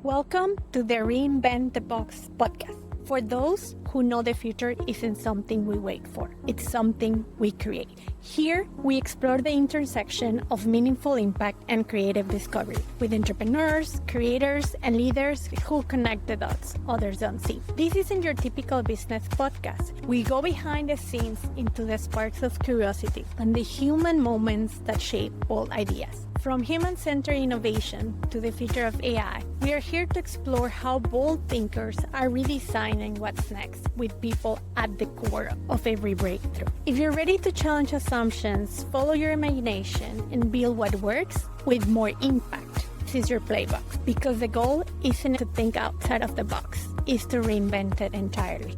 Welcome to the Reinvent the Box podcast. For those who know the future isn't something we wait for, it's something we create. Here, we explore the intersection of meaningful impact and creative discovery with entrepreneurs, creators, and leaders who connect the dots others don't see. This isn't your typical business podcast. We go behind the scenes into the sparks of curiosity and the human moments that shape bold ideas. From human-centered innovation to the future of AI, we are here to explore how bold thinkers are redesigning what's next with people at the core of every breakthrough. If you're ready to challenge assumptions, follow your imagination, and build what works with more impact, this is your playbox. Because the goal isn't to think outside of the box, it's to reinvent it entirely.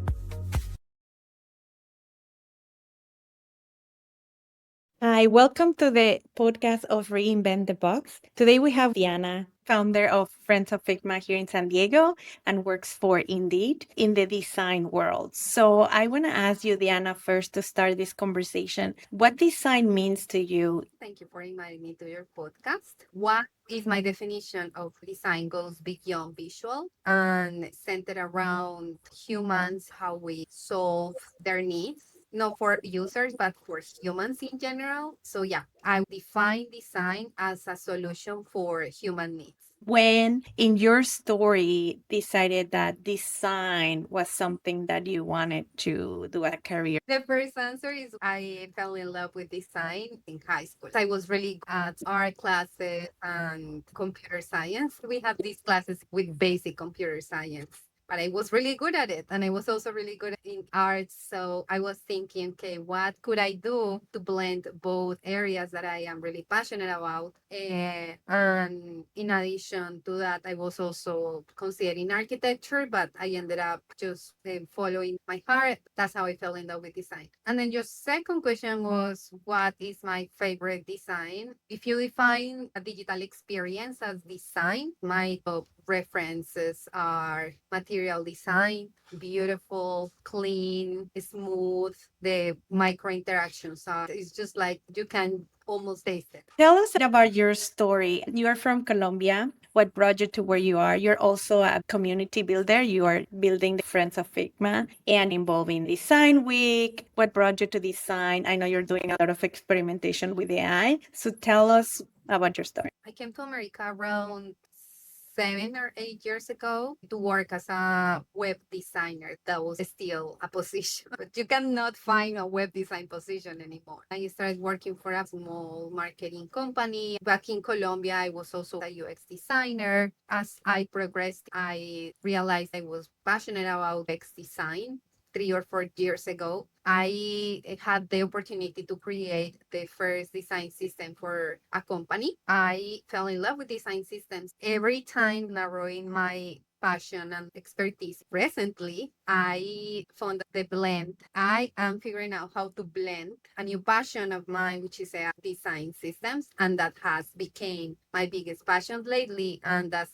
Hi, welcome to the podcast of Reinvent the Box. Today we have Diana, founder of Friends of Figma here in San Diego and works for Indeed in the design world. So I want to ask you, Diana, first to start this conversation, what design means to you? Thank you for inviting me to your podcast. What is my definition of design goes beyond visual and centered around humans, how we solve their needs, not for users, but for humans in general. So yeah, I define design as a solution for human needs. When in your story decided that design was something that you wanted to do as a career? The first answer is I fell in love with design in high school. I was really good at art classes and computer science. We have these classes with basic computer science. But I was really good at it. And I was also really good in art. So I was thinking, okay, what could I do to blend both areas that I am really passionate about? And in addition to that, I was also considering architecture, but I ended up just following my heart. That's how I fell in love with design. And then your second question was, what is my favorite design? If you define a digital experience as design, my top references are material design, beautiful, clean, smooth. The micro interactions are, it's just like you can almost taste it. Tell us about your story. You are from Colombia. What brought you to where you are? You're also a community builder. You are building the Friends of Figma and involving Design Week. What brought you to design? I know you're doing a lot of experimentation with AI. So tell us about your story. I came to America around 7 or 8 years ago to work as a web designer. That was still a position, but you cannot find a web design position anymore. I started working for a small marketing company. Back in Colombia, I was also a UX designer. As I progressed, I realized I was passionate about UX design. 3 or 4 years ago, I had the opportunity to create the first design system for a company. I fell in love with design systems. Every time narrowing my passion and expertise. Recently, I found the blend. I am figuring out how to blend a new passion of mine, which is design systems, and that has become my biggest passion lately, and that's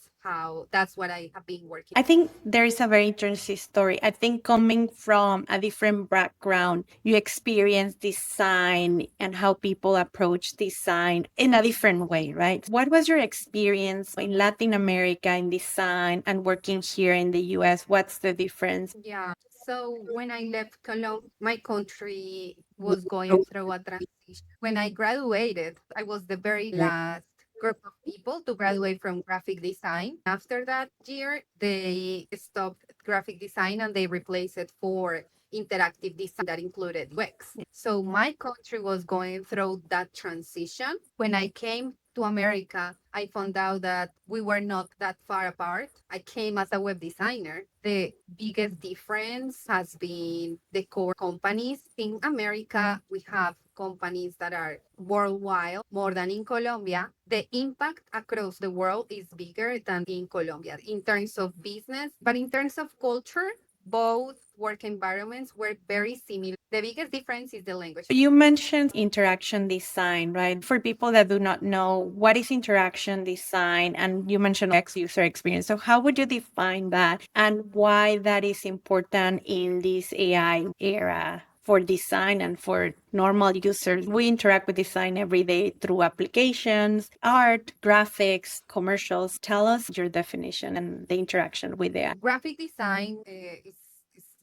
what I have been working. I think there is a very interesting story. I think coming from a different background, you experience design and how people approach design in a different way, right? What was your experience in Latin America in design and working here in the US? What's the difference? Yeah. So when I left Colombia, my country was going through a transition. When I graduated, I was the very last group of people to graduate from graphic design. After that year, they stopped graphic design and they replaced it for interactive design that included UX. So my country was going through that transition. When I came to America, I found out that we were not that far apart. I came as a web designer. The biggest difference has been the core companies. In America, we have companies that are worldwide more than in Colombia. The impact across the world is bigger than in Colombia in terms of business, but in terms of culture, both work environments were very similar. The biggest difference is the language. You mentioned interaction design, right? For people that do not know, what is interaction design? And you mentioned X user experience. So how would you define that and why that is important in this AI era? for design and for normal users. We interact with design every day through applications, art, graphics, commercials. Tell us your definition and the interaction with AI. Graphic design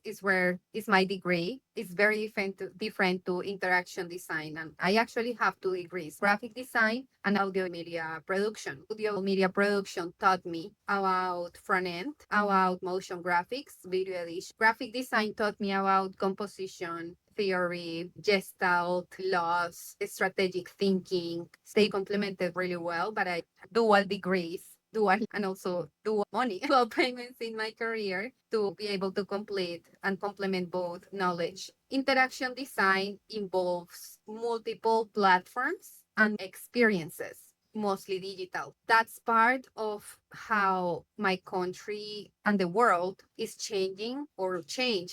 is where is my degree. It's very different to interaction design. And I actually have 2 degrees, graphic design and audio media production. Audio media production taught me about front end, about motion graphics, video edition. Graphic design taught me about composition, theory, gestalt, laws, strategic thinking. They complemented really well, but I dual degrees, dual and also dual money, dual payments in my career to be able to complete and complement both knowledge. Interaction design involves multiple platforms and experiences, mostly digital. That's part of how my country and the world is changing, or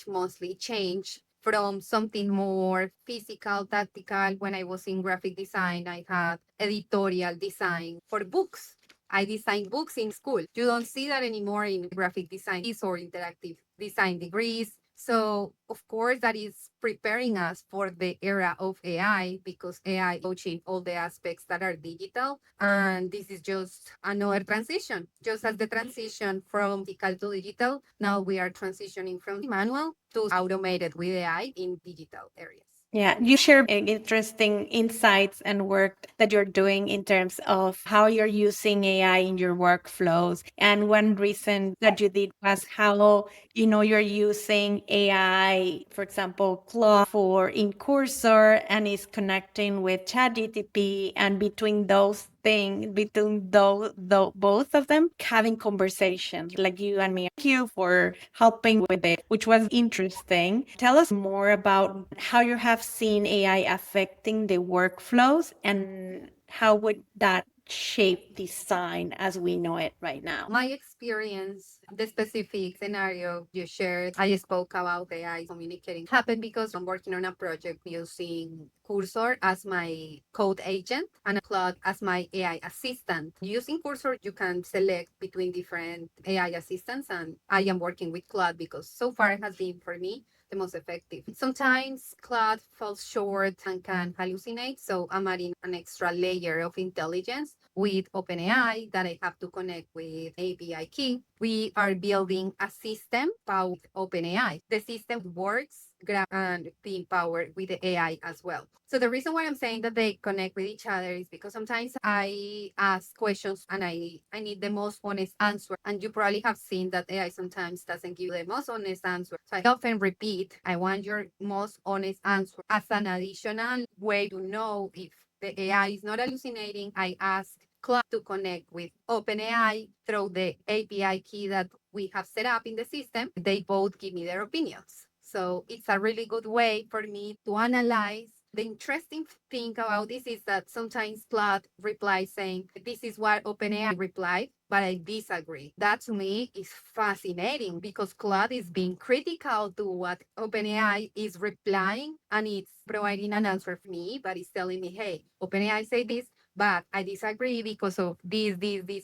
mostly change from something more physical, tactical. When I was in graphic design, I had editorial design for books. I designed books in school. You don't see that anymore in graphic design or interactive design degrees. So, of course, that is preparing us for the era of AI, because AI is touching all the aspects that are digital. And this is just another transition. Just as the transition from physical to digital, now we are transitioning from manual to automated with AI in digital areas. Yeah, you share interesting insights and work that you're doing in terms of how you're using AI in your workflows. And one reason that you did was how, you're using AI, for example, Claude for in Cursor, and is connecting with ChatGPT, and between those things, between both of them, having conversations like you and me. Thank you for helping with it, which was interesting. Tell us more about how you have seen AI affecting the workflows, and how would that shape design as we know it right now. My experience, the specific scenario you shared, I spoke about AI communicating, happened because I'm working on a project using Cursor as my code agent and Claude as my AI assistant. Using Cursor, you can select between different AI assistants, and I am working with Claude because so far it has been, for me, the most effective. Sometimes Claude falls short and can hallucinate, so I'm adding an extra layer of intelligence with OpenAI that I have to connect with API key. We are building a system powered with OpenAI. The system works and being powered with the AI as well. So the reason why I'm saying that they connect with each other is because sometimes I ask questions and I need the most honest answer. And you probably have seen that AI sometimes doesn't give the most honest answer. So I often repeat, I want your most honest answer. As an additional way to know if the AI is not hallucinating, I ask Claude to connect with OpenAI through the API key that we have set up in the system. They both give me their opinions. So it's a really good way for me to analyze. The interesting thing about this is that sometimes Claude replies saying, this is what OpenAI replied, but I disagree. That to me is fascinating because Claude is being critical to what OpenAI is replying, and it's providing an answer for me, but it's telling me, hey, OpenAI said this, but I disagree because of this,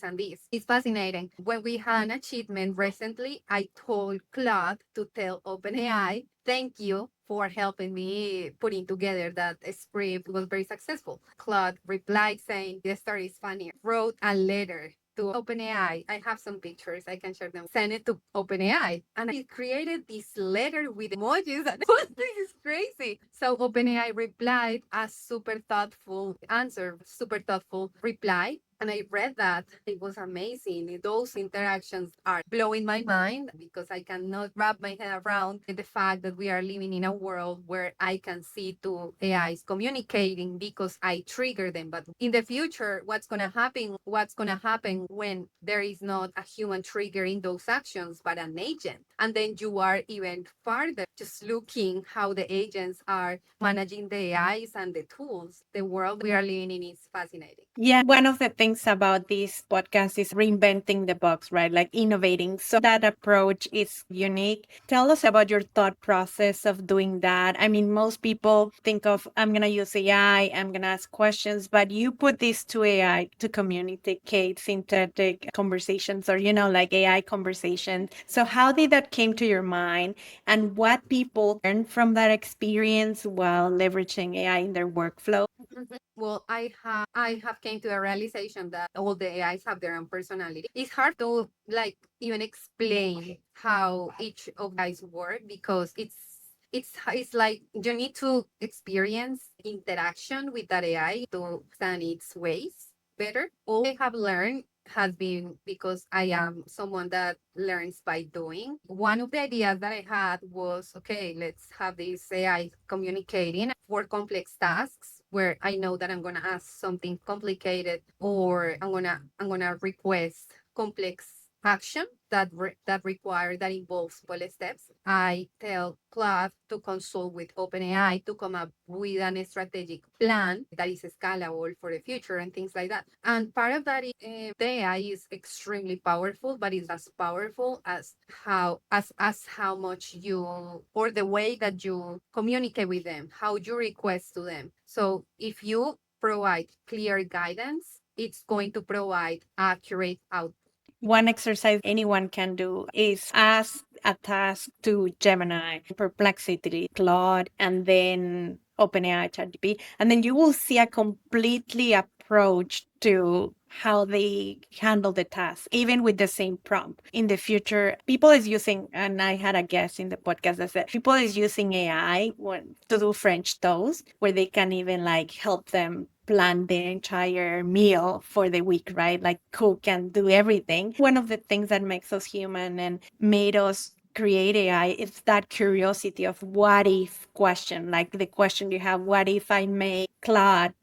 and this. It's fascinating. When we had an achievement recently, I told Claude to tell OpenAI, thank you for helping me putting together that script. It was very successful. Claude replied saying, the story is funny. Wrote a letter to OpenAI. I have some pictures. I can share them. Send it to OpenAI. And I created this letter with emojis. And this is crazy. So OpenAI replied a super thoughtful answer, super thoughtful reply. And I read that. It was amazing. Those interactions are blowing my mind because I cannot wrap my head around the fact that we are living in a world where I can see two AIs communicating because I trigger them. But in the future, what's going to happen? What's going to happen when there is not a human triggering those actions, but an agent? And then you are even farther just looking how the agents are managing the AIs and the tools. The world we are living in is fascinating. Yeah, one of the things things about this podcast is reinventing the box, right? Like innovating. So that approach is unique. Tell us about your thought process of doing that. I mean, most people think of, I'm going to use AI, I'm going to ask questions, but you put this to AI to communicate synthetic conversations or, like AI conversations. So how did that came to your mind and what people learn from that experience while leveraging AI in their workflow? Mhm. Well, I have came to a realization that all the AIs have their own personality. It's hard to like even explain how each of guys work because it's like you need to experience interaction with that AI to understand its ways better. All I have learned has been because I am someone that learns by doing. One of the ideas that I had was, okay, let's have this AI communicating for complex tasks where I know that I'm gonna ask something complicated or I'm gonna request complex action that involves multiple steps. I tell Claude to consult with OpenAI to come up with an strategic plan that is scalable for the future and things like that. And part of that is the AI is extremely powerful, but it's as powerful as how much you or the way that you communicate with them, how you request to them. So if you provide clear guidance, it's going to provide accurate output. One exercise anyone can do is ask a task to Gemini, Perplexity, Claude, and then OpenAI ChatGPT, and then you will see a completely approach to how they handle the task, even with the same prompt. In the future, people is using, and I had a guest in the podcast that said people is using AI to do French toast, where they can even like help them plan the entire meal for the week, right? Like cook and do everything. One of the things that makes us human and made us create AI is that curiosity of what if question, like the question you have, what if I make Claude,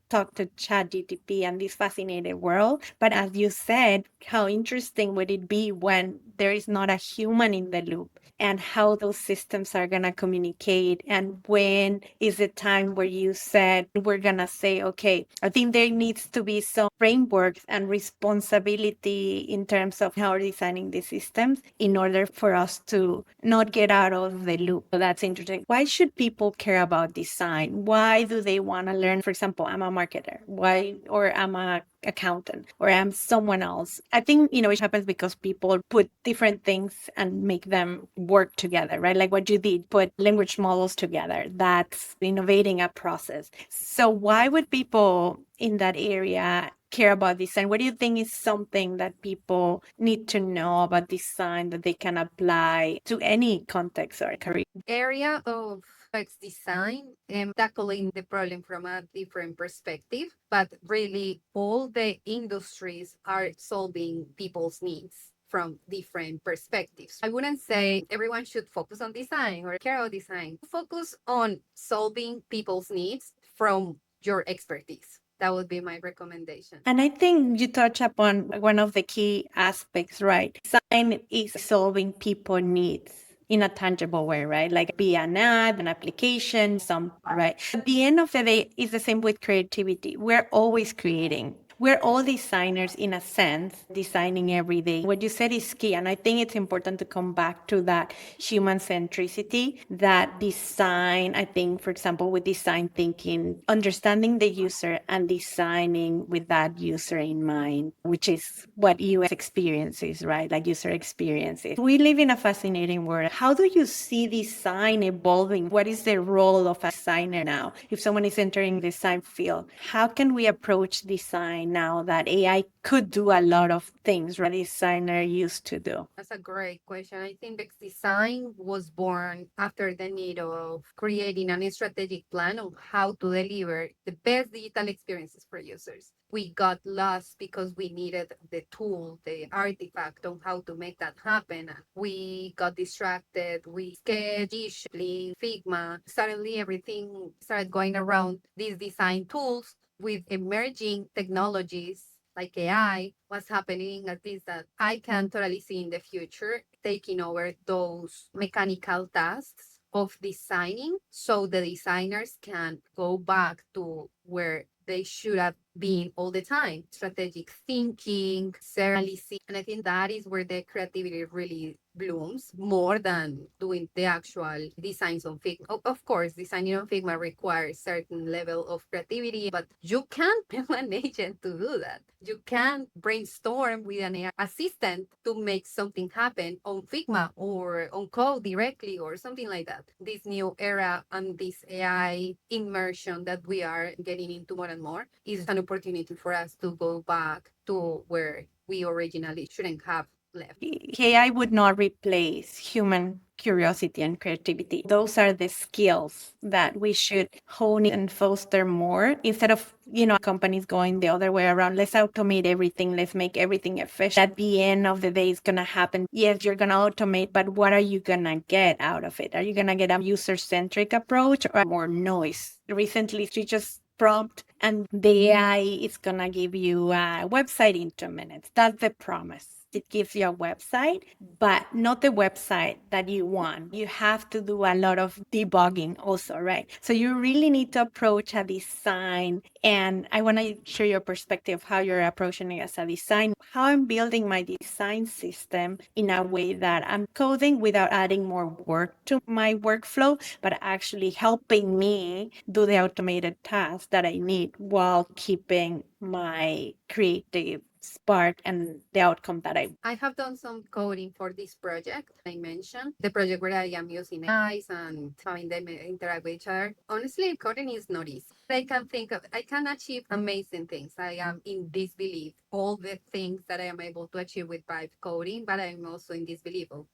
talk to ChatGPT and this fascinating world. But as you said, how interesting would it be when there is not a human in the loop and how those systems are going to communicate and when is the time where you said we're going to say, okay, I think there needs to be some frameworks and responsibility in terms of how we're designing the systems in order for us to not get out of the loop. So that's interesting. Why should people care about design? Why do they want to learn? For example, I'm a marketer. Why? Or I'm a accountant or I'm someone else. I think, it happens because people put different things and make them work together, right? Like what you did, put language models together. That's innovating a process. So why would people in that area care about design? What do you think is something that people need to know about design that they can apply to any context or career? Area of UX design and tackling the problem from a different perspective, but really all the industries are solving people's needs from different perspectives. I wouldn't say everyone should focus on design or care about design. Focus on solving people's needs from your expertise. That would be my recommendation. And I think you touch upon one of the key aspects, right? Design is solving people needs in a tangible way, right? Like be an ad, an application, some, right? At the end of the day, it's the same with creativity. We're always creating. We're all designers in a sense, designing every day. What you said is key. And I think it's important to come back to that human centricity, that design. I think, for example, with design thinking, understanding the user and designing with that user in mind, which is what UX experience is, right? Like user experiences. We live in a fascinating world. How do you see design evolving? What is the role of a designer now? If someone is entering the design field, how can we approach design now that AI could do a lot of things a designer used to do? That's a great question. I think UX design was born after the need of creating a strategic plan on how to deliver the best digital experiences for users. We got lost because we needed the tool, the artifact on how to make that happen. We got distracted. We sketched, Figma. Suddenly, everything started going around these design tools with emerging technologies like AI, what's happening at least that I can totally see in the future taking over those mechanical tasks of designing so the designers can go back to where they should have being all the time, strategic thinking, analysis. And I think that is where the creativity really blooms more than doing the actual designs on Figma. Of course, designing on Figma requires certain level of creativity, but you can't be an agent to do that. You can brainstorm with an AI assistant to make something happen on Figma or on code directly or something like that. This new era and this AI immersion that we are getting into more and more is an opportunity for us to go back to where we originally shouldn't have left. AI would not replace human curiosity and creativity. Those are the skills that we should hone and foster more instead of, companies going the other way around. Let's automate everything. Let's make everything efficient. At the end of the day, it's going to happen. Yes, you're going to automate, but what are you going to get out of it? Are you going to get a user-centric approach or more noise? Recently, she just prompt and the AI is going to give you a website in 2 minutes. That's the promise. It gives you a website, but not the website that you want. You have to do a lot of debugging also, right? So you really need to approach a design. And I want to share your perspective, how you're approaching it as a design, how I'm building my design system in a way that I'm coding without adding more work to my workflow, but actually helping me do the automated tasks that I need while keeping my creative spark and the outcome that I have done some coding for this project I mentioned, the project where I am using AIs and having them interact with each other. Honestly, coding is not easy. I can achieve amazing things. I am in disbelief all the things that I am able to achieve with vibe coding, but I'm also in disbelief of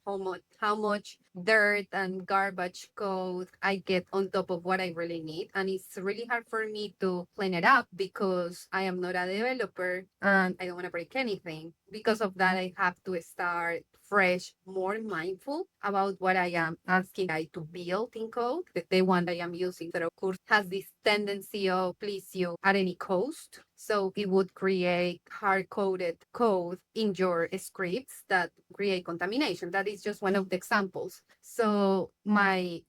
how much dirt and garbage code I get on top of what I really need. And it's really hard for me to clean it up because I am not a developer and I don't want to break anything. Because of that, I have to start fresh, more mindful about what I am asking I to build in code. The one I am using that of course has this tendency of please you at any cost. So it would create hard-coded code in your scripts that create contamination. That is just one of the examples. So my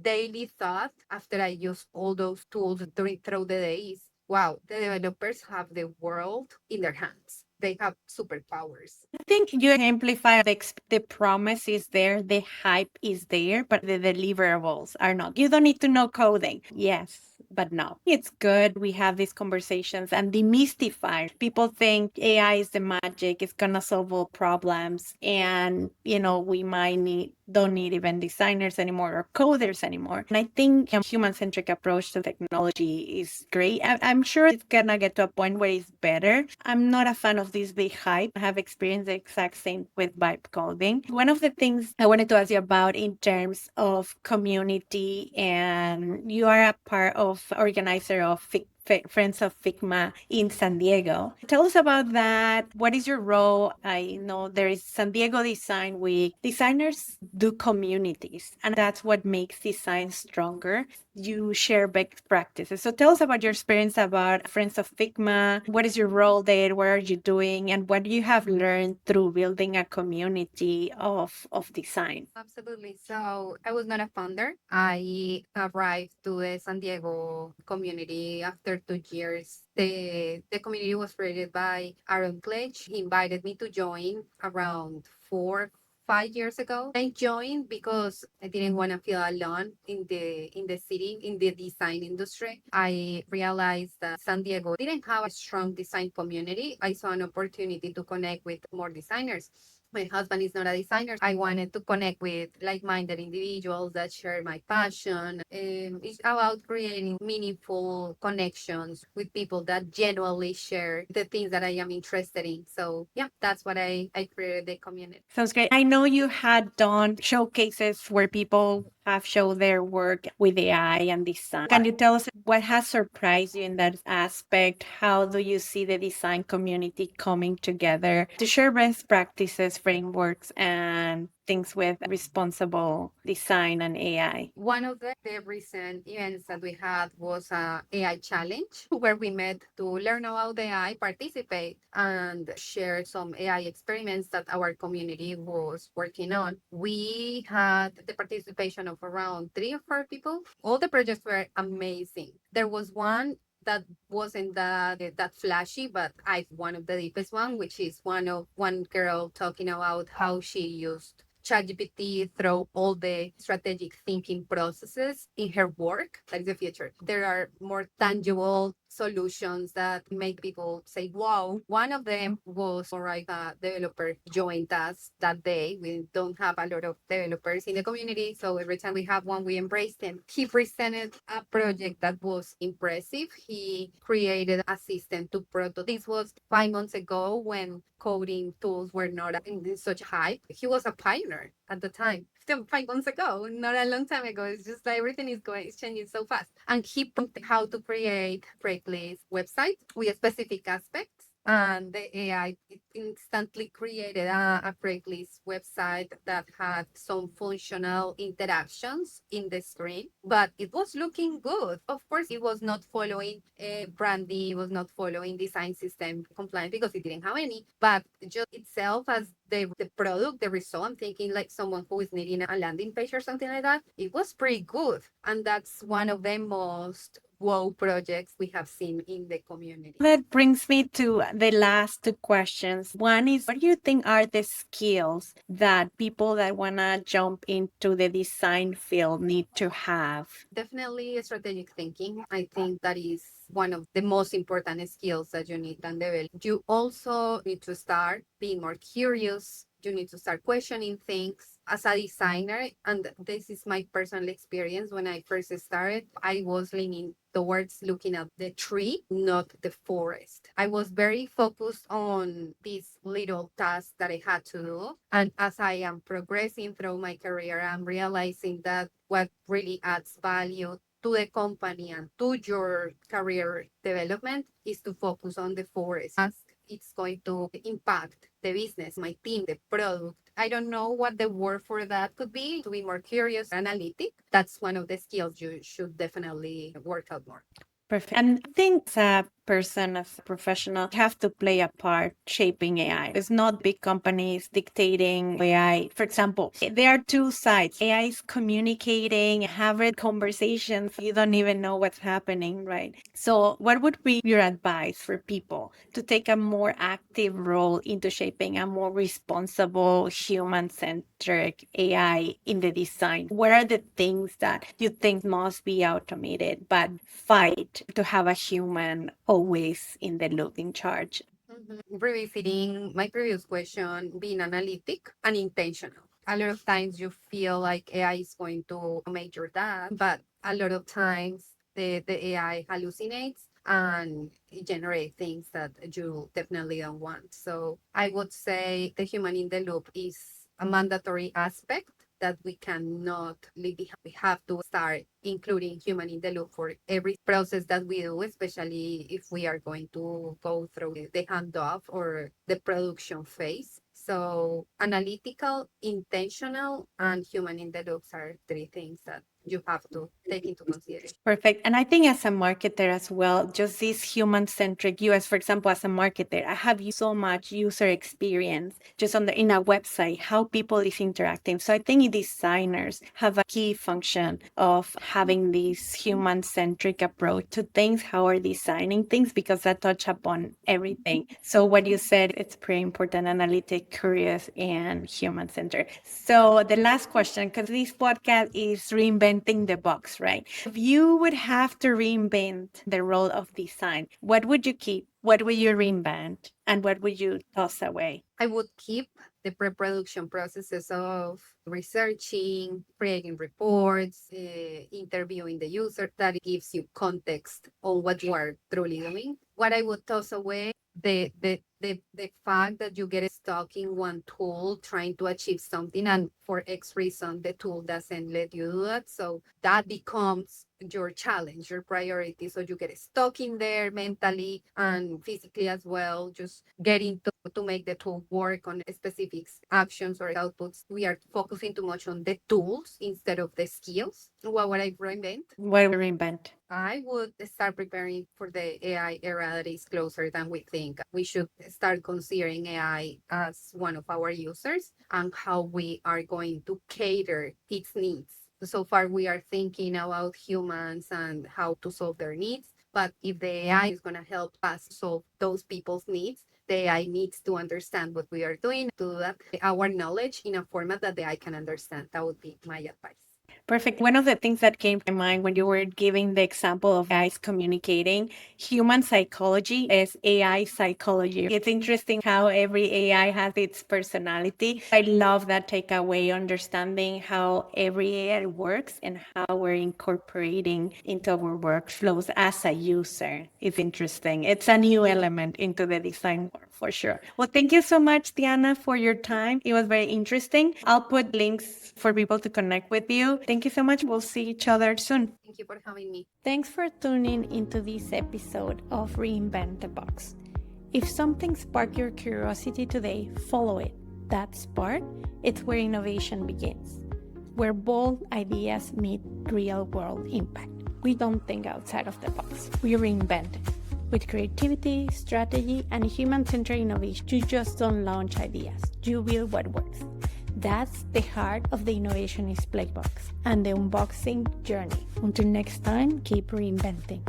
daily thought after I use all those tools during throughout the day is, wow, the developers have the world in their hands. They have superpowers. I think you amplify the promise is there, the hype is there, but the deliverables are not. You don't need to know coding. Yes, but no. It's good. We have these conversations and demystify. People think AI is the magic, it's gonna solve all problems. And, we might don't need even designers anymore or coders anymore. And I think a human-centric approach to technology is great. I'm sure it's gonna get to a point where it's better. I'm not a fan of this big hype. I have experienced the exact same with vibe coding. One of the things I wanted to ask you about in terms of community, and you are a part of organizer of Friends of Figma in San Diego. Tell us about that. What is your role? I know there is San Diego Design Week. Designers do communities, and that's what makes design stronger. You share best practices. So tell us about your experience about Friends of Figma. What is your role there? What are you doing? And what you have learned through building a community of design? Absolutely. So I was not a founder. I arrived to the San Diego community after 2 years. The community was created by Aaron Cledge. He invited me to join around 4, 5 years ago. I joined because I didn't want to feel alone in the city, in the design industry. I realized that San Diego didn't have a strong design community. I saw an opportunity to connect with more designers. My husband is not a designer. I wanted to connect with like-minded individuals that share my passion. It's about creating meaningful connections with people that genuinely share the things that I am interested in. So yeah, that's what I created the community. Sounds great. I know you had done showcases where people have showed their work with AI and design. Can you tell us what has surprised you in that aspect? How do you see the design community coming together to share best practices, frameworks, and things with responsible design and AI? One of the recent events that we had was a AI challenge where we met to learn about AI, participate, and share some AI experiments that our community was working on. We had the participation of around 3 or 4 people. All the projects were amazing. There was one that wasn't that flashy, but I one of the deepest one, which is one girl talking about how she used ChatGPT through all the strategic thinking processes in her work. That is the future. There are more tangible solutions that make people say, wow. One of them was like a developer joined us that day. We don't have a lot of developers in the community. So every time we have one, we embrace them. He presented a project that was impressive. He created a system to prototype. This was 5 months ago when coding tools were not in such hype. He was a pioneer at the time. Still 5 months ago, not a long time ago. It's just like everything is changing so fast. And he prompted how to create break list website with specific aspects. And the AI instantly created a break list website that had some functional interactions in the screen, but it was looking good. Of course, it was not following branding, it was not following design system compliant because it didn't have any, but just itself as the product, the result, I'm thinking like someone who is needing a landing page or something like that, it was pretty good. And that's one of the most wow projects we have seen in the community. That brings me to the last two questions. One is, what do you think are the skills that people that want to jump into the design field need to have? Definitely strategic thinking. I think that is one of the most important skills that you need to develop. You also need to start being more curious. You need to start questioning things as a designer. And this is my personal experience. When I first started, I was leaning towards looking at the tree, not the forest. I was very focused on these little tasks that I had to do. And as I am progressing through my career, I'm realizing that what really adds value to the company and to your career development is to focus on the forest as it's going to impact the business, my team, the product. I don't know what the word for that could be, to be more curious, analytic. That's one of the skills you should definitely work out more. Perfect. And I think as a person, as a professional, have to play a part shaping AI. It's not big companies dictating AI. For example, there are two sides. AI is communicating, having conversations. You don't even know what's happening, right? So what would be your advice for people to take a more active role into shaping a more responsible, human-centric AI in the design? What are the things that you think must be automated, but fight to have a human always in the loop in charge? Revisiting my previous question, being analytic and intentional. A lot of times you feel like AI is going to make your task, but a lot of times the AI hallucinates and it generates things that you definitely don't want. So I would say the human in the loop is a mandatory aspect that we cannot leave behind. We have to start including human in the loop for every process that we do, especially if we are going to go through the handoff or the production phase. So analytical, intentional, and human in the loops are three things that you have to take into consideration. Perfect. And I think as a marketer as well, just this human-centric US, for example, as a marketer, I have so much user experience just on in a website, how people is interacting. So I think designers have a key function of having this human-centric approach to things, how are designing things, because that touch upon everything. So what you said, it's pretty important, analytic, curious, and human-centered. So the last question, because this podcast is reinventing the box, right? If you would have to reinvent the role of design, what would you keep? What would you reinvent? And what would you toss away? I would keep the pre-production processes of researching, creating reports, interviewing the user. That gives you context on what you are truly doing. What I would toss away, the fact that you get stuck in one tool trying to achieve something, and for X reason the tool doesn't let you do that. So that becomes your challenge, your priority. So you get stuck in there mentally and physically as well, just getting to make the tool work on specific actions or outputs. We are focusing too much on the tools instead of the skills. What would I reinvent? What would you reinvent? I would start preparing for the AI era that is closer than we think. We should start considering AI as one of our users and how we are going to cater its needs. So far, we are thinking about humans and how to solve their needs, But if the AI is going to help us solve those people's needs, the AI needs to understand what we are doing, to do that, our knowledge in a format that the AI can understand. That would be my advice. Perfect. One of the things that came to mind when you were giving the example of AIs communicating, human psychology is AI psychology. It's interesting how every AI has its personality. I love that takeaway, understanding how every AI works and how we're incorporating into our workflows as a user. It's interesting. It's a new element into the design work for sure. Well, thank you so much, Diana, for your time. It was very interesting. I'll put links for people to connect with you. Thank you so much. We'll see each other soon. Thank you for having me. Thanks for tuning into this episode of Reinvent the Box. If something sparked your curiosity today, follow it. That spark, it's where innovation begins, where bold ideas meet real-world impact. We don't think outside of the box. We reinvent it. With creativity, strategy, and human-centered innovation, you just don't launch ideas. You build what works. That's the heart of the Innovationist Playbox and the unboxing journey. Until next time, keep reinventing.